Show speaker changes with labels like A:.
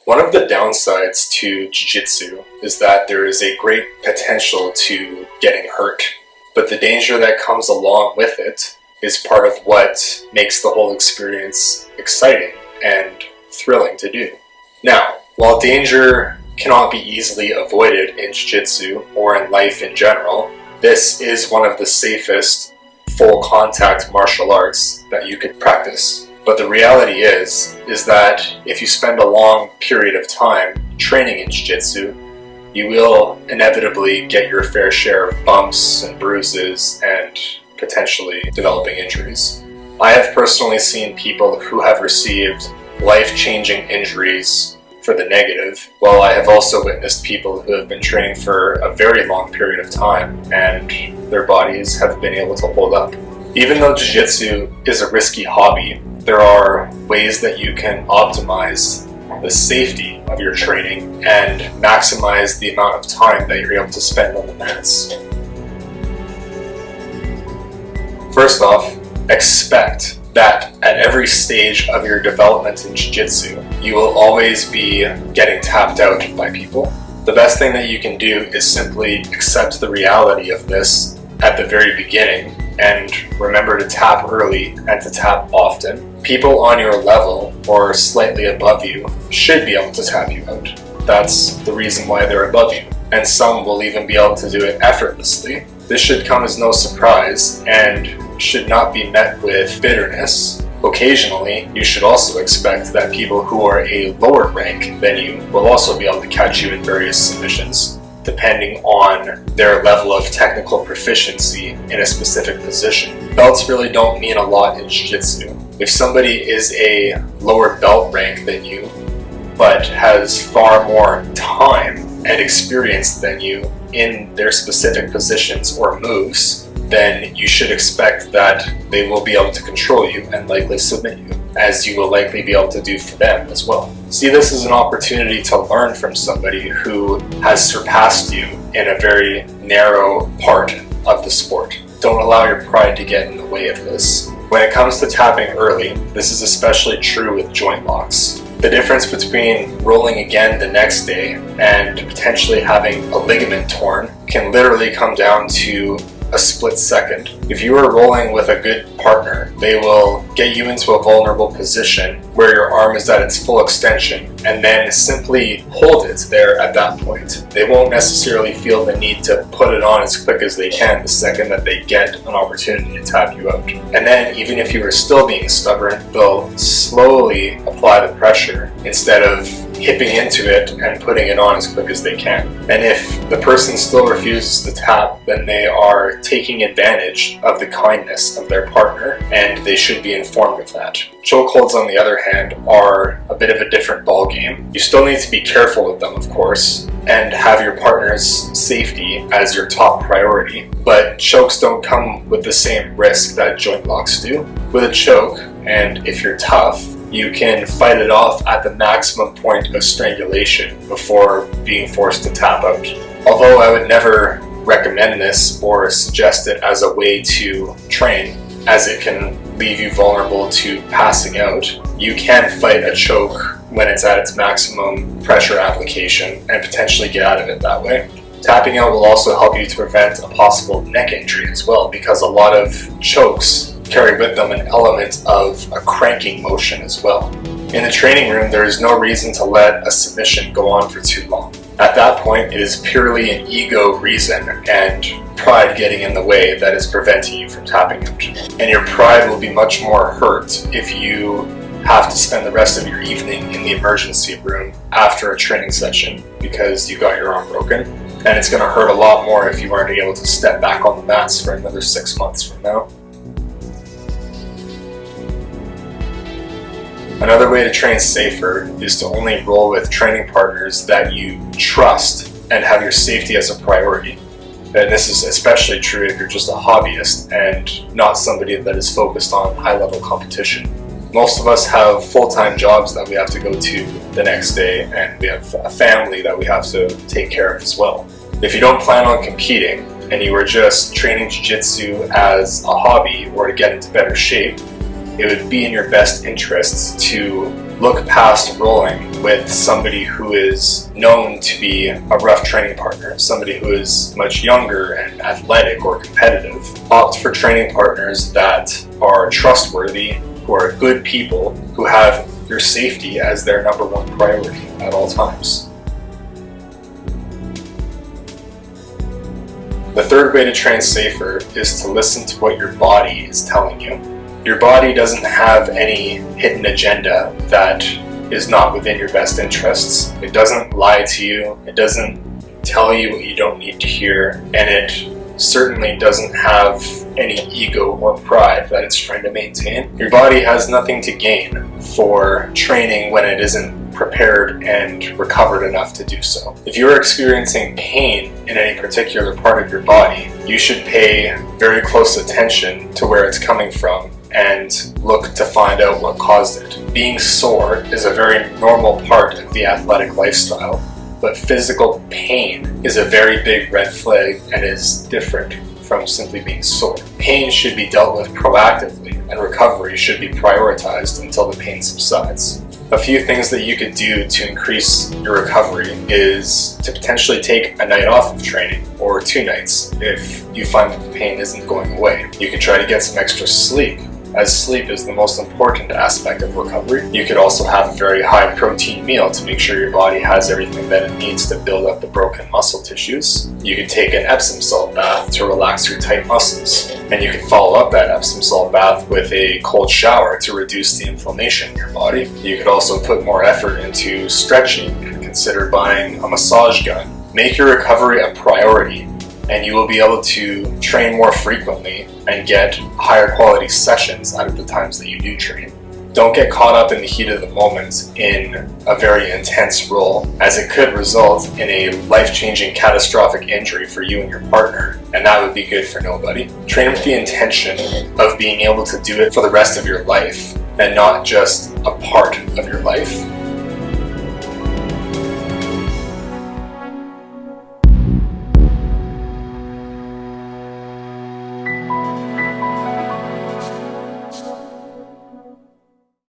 A: One of the downsides to jiu-jitsu is that there is a great potential to getting hurt, but the danger that comes along with it is part of what makes the whole experience exciting and thrilling to do. Now, while danger cannot be easily avoided in jiu-jitsu or in life in general, this is one of the safest full contact martial arts that you could practice. But the reality is that if you spend a long period of time training in jiu-jitsu, you will inevitably get your fair share of bumps and bruises and potentially developing injuries. I have personally seen people who have received life-changing injuries for the negative, while I have also witnessed people who have been training for a very long period of time and their bodies have been able to hold up. Even though jiu-jitsu is a risky hobby, there are ways that you can optimize the safety of your training and maximize the amount of time that you're able to spend on the mats. First off, expect that at every stage of your development in jiu-jitsu, you will always be getting tapped out by people. The best thing that you can do is simply accept the reality of this at the very beginning and remember to tap early and to tap often. People on your level or slightly above you should be able to tap you out. That's the reason why they're above you. And some will even be able to do it effortlessly. This should come as no surprise and should not be met with bitterness. Occasionally, you should also expect that people who are a lower rank than you will also be able to catch you in various submissions, depending on their level of technical proficiency in a specific position. Belts really don't mean a lot in jiu-jitsu. If somebody is a lower belt rank than you, but has far more time and experience than you in their specific positions or moves, then you should expect that they will be able to control you and likely submit you, as you will likely be able to do for them as well. See this as an opportunity to learn from somebody who has surpassed you in a very narrow part of the sport. Don't allow your pride to get in the way of this. When it comes to tapping early, this is especially true with joint locks. The difference between rolling again the next day and potentially having a ligament torn can literally come down to a split second. If you are rolling with a good partner, they will get you into a vulnerable position where your arm is at its full extension and then simply hold it there at that point. They won't necessarily feel the need to put it on as quick as they can the second that they get an opportunity to tap you out. And then even if you are still being stubborn, they'll slowly apply the pressure instead of hipping into it and putting it on as quick as they can. And if the person still refuses to tap, then they are taking advantage of the kindness of their partner, and they should be informed of that. Chokeholds, on the other hand, are a bit of a different ballgame. You still need to be careful with them, of course, and have your partner's safety as your top priority, but chokes don't come with the same risk that joint locks do. With a choke, and if you're tough, you can fight it off at the maximum point of strangulation before being forced to tap out. Although I would never recommend this or suggest it as a way to train, as it can leave you vulnerable to passing out, you can fight a choke when it's at its maximum pressure application and potentially get out of it that way. Tapping out will also help you to prevent a possible neck injury as well, because a lot of chokes carry with them an element of a cranking motion as well. In the training room, there is no reason to let a submission go on for too long. At that point, it is purely an ego reason and pride getting in the way that is preventing you from tapping out. And your pride will be much more hurt if you have to spend the rest of your evening in the emergency room after a training session because you got your arm broken. And it's going to hurt a lot more if you aren't able to step back on the mats for another 6 months from now. Another way to train safer is to only roll with training partners that you trust and have your safety as a priority. And this is especially true if you're just a hobbyist and not somebody that is focused on high-level competition. Most of us have full-time jobs that we have to go to the next day, and we have a family that we have to take care of as well. If you don't plan on competing and you are just training jiu-jitsu as a hobby or to get into better shape, it would be in your best interests to look past rolling with somebody who is known to be a rough training partner, somebody who is much younger and athletic or competitive. Opt for training partners that are trustworthy, who are good people, who have your safety as their number one priority at all times. The third way to train safer is to listen to what your body is telling you. Your body doesn't have any hidden agenda that is not within your best interests. It doesn't lie to you, it doesn't tell you what you don't need to hear, and it certainly doesn't have any ego or pride that it's trying to maintain. Your body has nothing to gain for training when it isn't prepared and recovered enough to do so. If you're experiencing pain in any particular part of your body, you should pay very close attention to where it's coming from and look to find out what caused it. Being sore is a very normal part of the athletic lifestyle, but physical pain is a very big red flag and is different from simply being sore. Pain should be dealt with proactively, and recovery should be prioritized until the pain subsides. A few things that you could do to increase your recovery is to potentially take a night off of training, or 2 nights if you find that the pain isn't going away. You could try to get some extra sleep, as sleep is the most important aspect of recovery. You could also have a very high protein meal to make sure your body has everything that it needs to build up the broken muscle tissues. You could take an Epsom salt bath to relax your tight muscles, and you can follow up that Epsom salt bath with a cold shower to reduce the inflammation in your body. You could also put more effort into stretching and consider buying a massage gun. Make your recovery a priority, and you will be able to train more frequently and get higher quality sessions out of the times that you do train. Don't get caught up in the heat of the moment in a very intense role, as it could result in a life-changing catastrophic injury for you and your partner, and that would be good for nobody. Train with the intention of being able to do it for the rest of your life, and not just a part of your life.